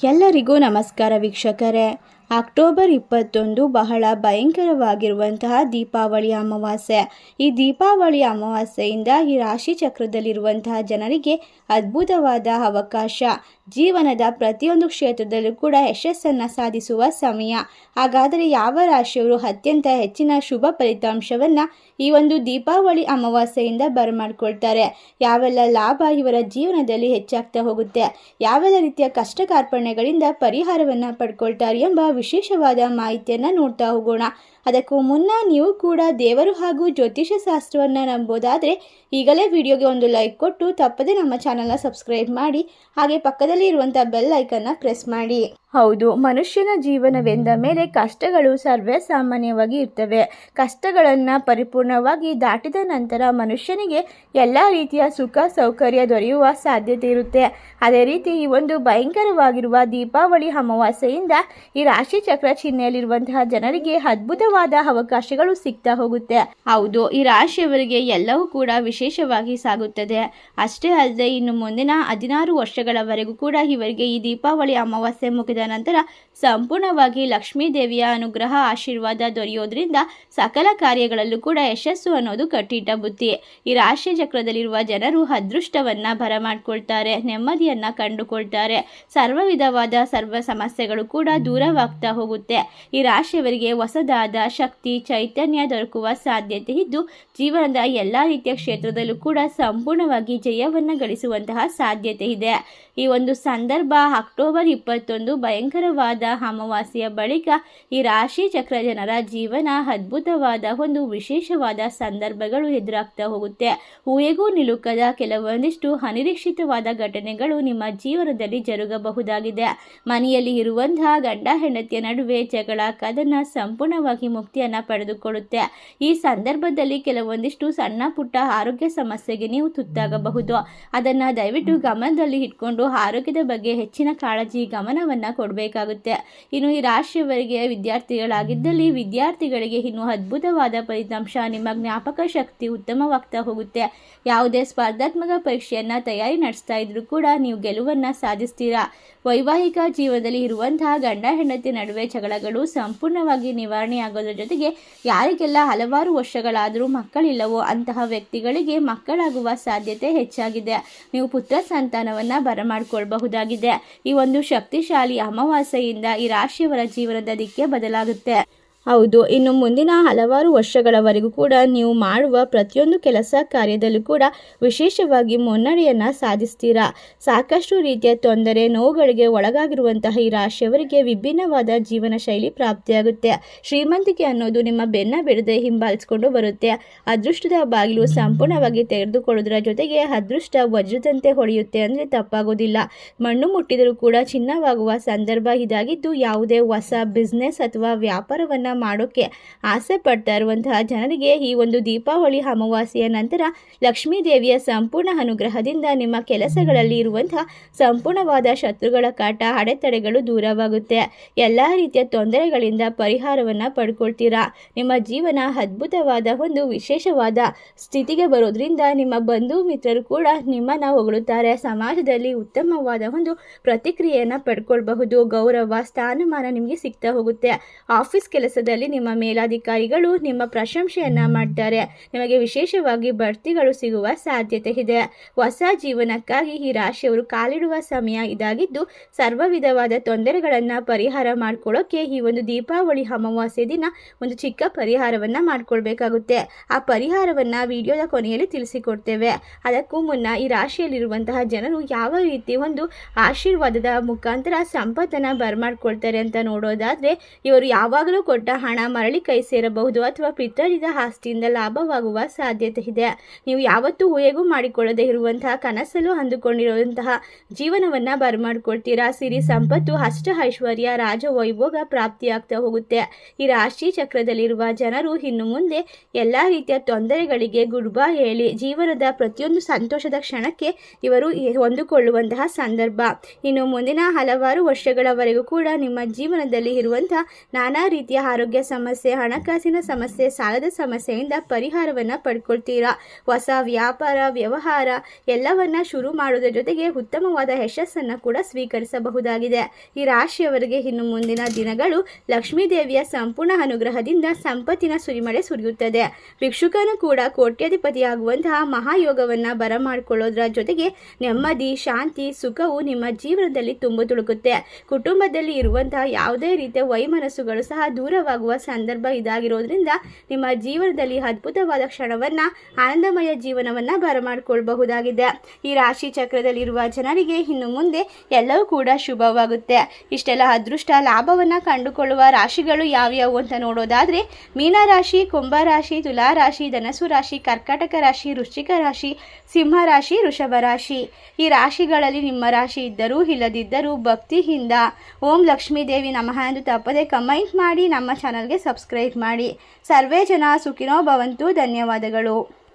ಎಲ್ಲರಿಗೂ ನಮಸ್ಕಾರ ವೀಕ್ಷಕರೇ. ಅಕ್ಟೋಬರ್ 21 ಬಹಳ ಭಯಂಕರವಾಗಿರುವಂತಹ ದೀಪಾವಳಿ ಅಮಾವಾಸ್ಯೆ. ಈ ದೀಪಾವಳಿ ಅಮಾವಾಸ್ಯೆಯಿಂದ ಈ ರಾಶಿ ಚಕ್ರದಲ್ಲಿರುವಂತಹ ಜನರಿಗೆ ಅದ್ಭುತವಾದ ಅವಕಾಶ, ಜೀವನದ ಪ್ರತಿಯೊಂದು ಕ್ಷೇತ್ರದಲ್ಲೂ ಕೂಡ ಯಶಸ್ಸನ್ನು ಸಾಧಿಸುವ ಸಮಯ. ಹಾಗಾದರೆ ಯಾವ ರಾಶಿಯವರು ಅತ್ಯಂತ ಹೆಚ್ಚಿನ ಶುಭ ಫಲಿತಾಂಶವನ್ನು ಈ ಒಂದು ದೀಪಾವಳಿ ಅಮಾವಾಸ್ಯೆಯಿಂದ ಬರಮಾಡ್ಕೊಳ್ತಾರೆ? ಯಾವೆಲ್ಲ ಲಾಭ ಇವರ ಜೀವನದಲ್ಲಿ ಹೆಚ್ಚಾಗ್ತಾ ಹೋಗುತ್ತೆ? ಯಾವೆಲ್ಲ ರೀತಿಯ ಕಷ್ಟ ಕಾರ್ಪಣ್ಯಗಳಿಂದ ಪರಿಹಾರವನ್ನು ಪಡ್ಕೊಳ್ತಾರೆ ಎಂಬ ವಿಶೇಷವಾದ ಮಾಹಿತಿಯನ್ನು ನೋಡ್ತಾ ಹೋಗೋಣ. ಅದಕ್ಕೂ ಮುನ್ನ ನೀವು ಕೂಡ ದೇವರು ಹಾಗೂ ಜ್ಯೋತಿಷ್ಯ ಶಾಸ್ತ್ರವನ್ನು ನಂಬೋದಾದರೆ ಈಗಲೇ ವಿಡಿಯೋಗೆ ಒಂದು ಲೈಕ್ ಕೊಟ್ಟು ತಪ್ಪದೆ ನಮ್ಮ ಚಾನಲ್ನ ಸಬ್ಸ್ಕ್ರೈಬ್ ಮಾಡಿ, ಹಾಗೆ ಪಕ್ಕದಲ್ಲಿ ಇರುವಂಥ ಬೆಲ್ ಐಕನ್ನ ಪ್ರೆಸ್ ಮಾಡಿ. ಹೌದು, ಮನುಷ್ಯನ ಜೀವನವೆಂದ ಮೇಲೆ ಕಷ್ಟಗಳು ಸರ್ವೇ ಸಾಮಾನ್ಯವಾಗಿ ಇರ್ತವೆ. ಕಷ್ಟಗಳನ್ನು ಪರಿಪೂರ್ಣವಾಗಿ ದಾಟಿದ ನಂತರ ಮನುಷ್ಯನಿಗೆ ಎಲ್ಲ ರೀತಿಯ ಸುಖ ಸೌಕರ್ಯ ದೊರೆಯುವ ಸಾಧ್ಯತೆ ಇರುತ್ತೆ. ಅದೇ ರೀತಿ ಈ ಒಂದು ಭಯಂಕರವಾಗಿರುವ ದೀಪಾವಳಿ ಅಮಾವಾಸ್ಯೆಯಿಂದ ಈ ರಾಶಿ ಚಕ್ರ ಚಿಹ್ನೆಯಲ್ಲಿರುವಂತಹ ಜನರಿಗೆ ಅದ್ಭುತವಾದ ಅವಕಾಶಗಳು ಸಿಗ್ತಾ ಹೋಗುತ್ತೆ. ಹೌದು, ಈ ರಾಶಿಯವರಿಗೆ ಎಲ್ಲವೂ ಕೂಡ ವಿಶೇಷವಾಗಿ ಸಾಗುತ್ತದೆ. ಅಷ್ಟೇ ಅಲ್ಲದೆ ಇನ್ನು ಮುಂದಿನ 16 ವರ್ಷಗಳವರೆಗೂ ಕೂಡ ಇವರಿಗೆ ಈ ದೀಪಾವಳಿ ಅಮಾವಾಸ್ಯೆ ಮುಗಿದ ನಂತರ ಸಂಪೂರ್ಣವಾಗಿ ಲಕ್ಷ್ಮೀ ದೇವಿಯ ಅನುಗ್ರಹ ಆಶೀರ್ವಾದ ದೊರೆಯೋದ್ರಿಂದ ಸಕಲ ಕಾರ್ಯಗಳಲ್ಲೂ ಕೂಡ ಯಶಸ್ಸು ಅನ್ನೋದು ಕಟ್ಟಿಟ್ಟ ಬುತ್ತಿ. ಈ ರಾಶಿ ಚಕ್ರದಲ್ಲಿರುವ ಜನರು ಅದೃಷ್ಟವನ್ನ ಬರಮಾಡ್ಕೊಳ್ತಾರೆ, ನೆಮ್ಮದಿಯನ್ನ ಕಂಡುಕೊಳ್ತಾರೆ, ಸರ್ವ ವಿಧವಾದ ಸರ್ವ ಸಮಸ್ಯೆಗಳು ಕೂಡ ದೂರವಾಗ್ತಾ ಹೋಗುತ್ತೆ. ಈ ರಾಶಿಯವರಿಗೆ ಹೊಸದಾದ ಶಕ್ತಿ ಚೈತನ್ಯ ದೊರಕುವ ಸಾಧ್ಯತೆ ಇದ್ದು ಜೀವನದ ಎಲ್ಲ ರೀತಿಯ ಕ್ಷೇತ್ರದಲ್ಲೂ ಕೂಡ ಸಂಪೂರ್ಣವಾಗಿ ಜಯವನ್ನು ಗಳಿಸುವಂತಹ ಸಾಧ್ಯತೆ ಇದೆ. ಈ ಒಂದು ಸಂದರ್ಭ ಅಕ್ಟೋಬರ್ 21 ಭಯಂಕರವಾದ ಅಮಾವಾಸ್ಯೆಯ ಬಳಿಕ ಈ ರಾಶಿ ಚಕ್ರ ಜನರ ಜೀವನ ಅದ್ಭುತವಾದ ಒಂದು ವಿಶೇಷವಾದ ಸಂದರ್ಭಗಳು ಎದುರಾಗ್ತಾ ಹೋಗುತ್ತೆ. ಊಹೆಗೂ ನಿಲುಕದ ಕೆಲವೊಂದಿಷ್ಟು ಅನಿರೀಕ್ಷಿತವಾದ ಘಟನೆಗಳು ನಿಮ್ಮ ಜೀವನದಲ್ಲಿ ಜರುಗಬಹುದಾಗಿದೆ. ಮನೆಯಲ್ಲಿ ಇರುವಂತಹ ಗಂಡ ಹೆಂಡತಿಯ ನಡುವೆ ಜಗಳ ಕದನ ಸಂಪೂರ್ಣವಾಗಿ ಮುಕ್ತಿಯನ್ನ ಪಡೆದುಕೊಳ್ಳುತ್ತೆ. ಈ ಸಂದರ್ಭದಲ್ಲಿ ಕೆಲವೊಂದಿಷ್ಟು ಸಣ್ಣ ಪುಟ್ಟ ಆರೋಗ್ಯ ಸಮಸ್ಯೆಗೆ ನೀವು ತುತ್ತಾಗಬಹುದು. ಅದನ್ನ ದಯವಿಟ್ಟು ಗಮನದಲ್ಲಿ ಇಟ್ಕೊಂಡು ಆರೋಗ್ಯದ ಬಗ್ಗೆ ಹೆಚ್ಚಿನ ಕಾಳಜಿ ಗಮನವನ್ನ ಕೊಡಬೇಕಾಗುತ್ತೆ. ಇನ್ನು ಈ ರಾಶಿಯವರಿಗೆ ವಿದ್ಯಾರ್ಥಿಗಳಾಗಿದ್ದಲ್ಲಿ ವಿದ್ಯಾರ್ಥಿಗಳಿಗೆ ಇನ್ನು ಅದ್ಭುತವಾದ ಫಲಿತಾಂಶ, ನಿಮ್ಮ ಜ್ಞಾಪಕ ಶಕ್ತಿ ಉತ್ತಮವಾಗ್ತಾ ಹೋಗುತ್ತೆ. ಯಾವುದೇ ಸ್ಪರ್ಧಾತ್ಮಕ ಪರೀಕ್ಷೆಯನ್ನ ತಯಾರಿ ನಡೆಸ್ತಾ ಇದ್ರೂ ಕೂಡ ನೀವು ಗೆಲುವನ್ನ ಸಾಧಿಸ್ತೀರಾ. ವೈವಾಹಿಕ ಜೀವನದಲ್ಲಿ ಇರುವಂತಹ ಗಂಡ ಹೆಂಡತಿ ನಡುವೆ ಜಗಳಗಳು ಸಂಪೂರ್ಣವಾಗಿ ನಿವಾರಣೆ ಆಗೋದ್ರ ಜೊತೆಗೆ ಯಾರಿಗೆಲ್ಲ ಹಲವಾರು ವರ್ಷಗಳಾದರೂ ಮಕ್ಕಳಿಲ್ಲವೋ ಅಂತಹ ವ್ಯಕ್ತಿಗಳಿಗೆ ಮಕ್ಕಳಾಗುವ ಸಾಧ್ಯತೆ ಹೆಚ್ಚಾಗಿದೆ. ನೀವು ಪುತ್ರ ಸಂತಾನವನ್ನ ಬರಮಾಡ್ಕೊಳ್ಬಹುದಾಗಿದೆ. ಈ ಒಂದು ಶಕ್ತಿಶಾಲಿ ಅಮಾವಾಸ್ಯೆಯಿಂದ ಈ ರಾಶಿಯವರ ಜೀವನದ ದಿಕ್ಕೆ ಬದಲಾಗುತ್ತೆ. ಹೌದು, ಇನ್ನು ಮುಂದಿನ ಹಲವಾರು ವರ್ಷಗಳವರೆಗೂ ಕೂಡ ನೀವು ಮಾಡುವ ಪ್ರತಿಯೊಂದು ಕೆಲಸ ಕಾರ್ಯದಲ್ಲೂ ಕೂಡ ವಿಶೇಷವಾಗಿ ಮುನ್ನಡೆಯನ್ನು ಸಾಧಿಸ್ತೀರಾ. ಸಾಕಷ್ಟು ರೀತಿಯ ತೊಂದರೆ ನೋವುಗಳಿಗೆ ಒಳಗಾಗಿರುವಂತಹ ಈ ರಾಶಿಯವರಿಗೆ ವಿಭಿನ್ನವಾದ ಜೀವನ ಶೈಲಿ ಪ್ರಾಪ್ತಿಯಾಗುತ್ತೆ. ಶ್ರೀಮಂತಿಕೆ ಅನ್ನೋದು ನಿಮ್ಮ ಬೆನ್ನ ಬಿಡದೆ ಹಿಂಬಾಲಿಸಿಕೊಂಡು ಬರುತ್ತೆ. ಅದೃಷ್ಟದ ಬಾಗಿಲು ಸಂಪೂರ್ಣವಾಗಿ ತೆಗೆದುಕೊಳ್ಳೋದ್ರ ಜೊತೆಗೆ ಅದೃಷ್ಟ ವಜ್ರದಂತೆ ಹೊಳೆಯುತ್ತೆ ಅಂದರೆ ತಪ್ಪಾಗೋದಿಲ್ಲ. ಮಣ್ಣು ಮುಟ್ಟಿದರೂ ಕೂಡ ಚಿನ್ನವಾಗುವ ಸಂದರ್ಭ ಇದಾಗಿದ್ದು ಯಾವುದೇ ಹೊಸ ಬಿಸ್ನೆಸ್ ಅಥವಾ ವ್ಯಾಪಾರವನ್ನು ಮಾಡೋಕೆ ಆಸೆ ಪಡ್ತಾ ಇರುವಂತಹ ಜನರಿಗೆ ಈ ಒಂದು ದೀಪಾವಳಿ ಅಮಾವಾಸ್ಯೆಯ ನಂತರ ಲಕ್ಷ್ಮೀ ದೇವಿಯ ಸಂಪೂರ್ಣ ಅನುಗ್ರಹದಿಂದ ನಿಮ್ಮ ಕೆಲಸಗಳಲ್ಲಿ ಇರುವಂತಹ ಸಂಪೂರ್ಣವಾದ ಶತ್ರುಗಳ ಕಾಟ ಅಡೆತಡೆಗಳು ದೂರವಾಗುತ್ತೆ. ಎಲ್ಲ ರೀತಿಯ ತೊಂದರೆಗಳಿಂದ ಪರಿಹಾರವನ್ನು ಪಡ್ಕೊಳ್ತೀರಾ. ನಿಮ್ಮ ಜೀವನ ಅದ್ಭುತವಾದ ಒಂದು ವಿಶೇಷವಾದ ಸ್ಥಿತಿಗೆ ಬರೋದ್ರಿಂದ ನಿಮ್ಮ ಬಂಧು ಮಿತ್ರರು ಕೂಡ ನಿಮ್ಮನ್ನು ಹೊಗಳುತ್ತಾರೆ. ಸಮಾಜದಲ್ಲಿ ಉತ್ತಮವಾದ ಒಂದು ಪ್ರತಿಕ್ರಿಯೆಯನ್ನು ಪಡ್ಕೊಳ್ಬಹುದು. ಗೌರವ ಸ್ಥಾನಮಾನ ನಿಮಗೆ ಸಿಗ್ತಾ ಹೋಗುತ್ತೆ. ಆಫೀಸ್ ಕೆಲಸದಲ್ಲಿ ನಿಮ್ಮ ಮೇಲಾಧಿಕಾರಿಗಳು ನಿಮ್ಮ ಪ್ರಶಂಸೆಯನ್ನ ಮಾಡ್ತಾರೆ. ನಿಮಗೆ ವಿಶೇಷವಾಗಿ ಬಡ್ತಿಗಳು ಸಿಗುವ ಸಾಧ್ಯತೆ ಇದೆ. ಹೊಸ ಜೀವನಕ್ಕಾಗಿ ಈ ರಾಶಿಯವರು ಕಾಲಿಡುವ ಸಮಯ ಇದಾಗಿದ್ದು ಸರ್ವ ವಿಧವಾದ ತೊಂದರೆಗಳನ್ನು ಪರಿಹಾರ ಮಾಡ್ಕೊಳ್ಳೋಕೆ ಈ ಒಂದು ದೀಪಾವಳಿ ಅಮಾವಾಸ್ಯೆ ದಿನ ಒಂದು ಚಿಕ್ಕ ಪರಿಹಾರವನ್ನ ಮಾಡ್ಕೊಳ್ಬೇಕಾಗುತ್ತೆ. ಆ ಪರಿಹಾರವನ್ನ ವಿಡಿಯೋದ ಕೊನೆಯಲ್ಲಿ ತಿಳಿಸಿಕೊಡ್ತೇವೆ. ಅದಕ್ಕೂ ಮುನ್ನ ಈ ರಾಶಿಯಲ್ಲಿರುವಂತಹ ಜನರು ಯಾವ ರೀತಿ ಒಂದು ಆಶೀರ್ವಾದದ ಮುಖಾಂತರ ಸಂಪತ್ತನ್ನ ಬರಮಾಡ್ಕೊಳ್ತಾರೆ ಅಂತ ನೋಡೋದಾದ್ರೆ, ಇವರು ಯಾವಾಗಲೂ ಕೊಟ್ಟ ಹಣ ಮರಳಿ ಕೈ ಸೇರಬಹುದು ಅಥವಾ ಪಿತ್ರಾರ್ಜಿತ ಆಸ್ತಿಯಿಂದ ಲಾಭವಾಗುವ ಸಾಧ್ಯತೆ ಇದೆ. ನೀವು ಯಾವತ್ತೂ ಊಹೆಗೂ ಮಾಡಿಕೊಳ್ಳದೆ ಇರುವಂತಹ ಕನಸಲ್ಲೂ ಅಂದುಕೊಂಡಿರುವಂತಹ ಜೀವನವನ್ನ ಬರಮಾಡ್ಕೊಳ್ತೀರಾ. ಸಿರಿ ಸಂಪತ್ತು, ಅಷ್ಟ ಐಶ್ವರ್ಯ, ರಾಜ ವೈಭೋಗ ಪ್ರಾಪ್ತಿಯಾಗ್ತಾ ಹೋಗುತ್ತೆ. ಈ ರಾಶಿ ಚಕ್ರದಲ್ಲಿರುವ ಜನರು ಇನ್ನು ಮುಂದೆ ಎಲ್ಲ ರೀತಿಯ ತೊಂದರೆಗಳಿಗೆ ಗುಡ್ ಬೈ ಹೇಳಿ ಜೀವನದ ಪ್ರತಿಯೊಂದು ಸಂತೋಷದ ಕ್ಷಣಕ್ಕೆ ಇವರು ಹೊಂದಿಕೊಳ್ಳುವಂತಹ ಸಂದರ್ಭ. ಇನ್ನು ಮುಂದಿನ ಹಲವಾರು ವರ್ಷಗಳವರೆಗೂ ಕೂಡ ನಿಮ್ಮ ಜೀವನದಲ್ಲಿ ಇರುವಂತಹ ನಾನಾ ರೀತಿಯ ಆರೋಗ್ಯ ಆರೋಗ್ಯ ಸಮಸ್ಯೆ, ಹಣಕಾಸಿನ ಸಮಸ್ಯೆ, ಸಾಲದ ಸಮಸ್ಯೆಯಿಂದ ಪರಿಹಾರವನ್ನು ಪಡ್ಕೊಳ್ತೀರಾ. ಹೊಸ ವ್ಯಾಪಾರ ವ್ಯವಹಾರ ಎಲ್ಲವನ್ನ ಶುರು ಮಾಡೋದ್ರ ಜೊತೆಗೆ ಉತ್ತಮವಾದ ಯಶಸ್ಸನ್ನು ಕೂಡ ಸ್ವೀಕರಿಸಬಹುದಾಗಿದೆ. ಈ ರಾಶಿಯವರಿಗೆ ಇನ್ನು ಮುಂದಿನ ದಿನಗಳು ಲಕ್ಷ್ಮೀ ದೇವಿಯ ಸಂಪೂರ್ಣ ಅನುಗ್ರಹದಿಂದ ಸಂಪತ್ತಿನ ಸುರಿಮಳೆ ಸುರಿಯುತ್ತದೆ. ಭಿಕ್ಷುಕನು ಕೂಡ ಕೋಟ್ಯಾಧಿಪತಿಯಾಗುವಂತಹ ಮಹಾಯೋಗವನ್ನು ಬರಮಾಡಿಕೊಳ್ಳೋದ್ರ ಜೊತೆಗೆ ನೆಮ್ಮದಿ, ಶಾಂತಿ, ಸುಖವು ನಿಮ್ಮ ಜೀವನದಲ್ಲಿ ತುಂಬು ತುಳುಕುತ್ತೆ. ಕುಟುಂಬದಲ್ಲಿ ಇರುವಂತಹ ಯಾವುದೇ ರೀತಿಯ ವೈಮನಸ್ಸುಗಳು ಸಹ ದೂರವಾಗುವ ಸಂದರ್ಭ ಇದಾಗಿರೋದ್ರಿಂದ ನಿಮ್ಮ ಜೀವನದಲ್ಲಿ ಅದ್ಭುತವಾದ ಕ್ಷಣವನ್ನು, ಆನಂದಮಯ ಜೀವನವನ್ನು ಬರಮಾಡಿಕೊಳ್ಳಬಹುದಾಗಿದೆ. ಈ ರಾಶಿ ಚಕ್ರದಲ್ಲಿರುವ ಜನರಿಗೆ ಇನ್ನು ಮುಂದೆ ಎಲ್ಲವೂ ಕೂಡ ಶುಭವಾಗುತ್ತೆ. ಇಷ್ಟೆಲ್ಲ ಅದೃಷ್ಟ ಲಾಭವನ್ನು ಕಂಡುಕೊಳ್ಳುವ ರಾಶಿಗಳು ಯಾವ್ಯಾವು ಅಂತ ನೋಡೋದಾದರೆ ಮೀನರಾಶಿ, ಕುಂಭರಾಶಿ, ತುಲಾರಾಶಿ, ಧನಸ್ಸು ರಾಶಿ, ಕರ್ಕಾಟಕ ರಾಶಿ, ವೃಶ್ಚಿಕ ರಾಶಿ, ಸಿಂಹ ರಾಶಿ, ವೃಷಭ ರಾಶಿ. ಈ ರಾಶಿಗಳಲ್ಲಿ ನಿಮ್ಮ ರಾಶಿ ಇದ್ದರೂ ಇಲ್ಲದಿದ್ದರೂ ಭಕ್ತಿಯಿಂದ ಓಂ ಲಕ್ಷ್ಮೀ ದೇವಿ ನಮಃ ಎಂದು ತಪ್ಪದೆ ಕಮೆಂಟ್ ಮಾಡಿ ನಮ್ಮ ಚಾನಲ್ಗೆ ಸಬ್ಸ್ಕ್ರೈಬ್ ಮಾಡಿ. ಸರ್ವೇ ಜನ ಸುಖಿನೋ ಭವಂತು. ಧನ್ಯವಾದಗಳು.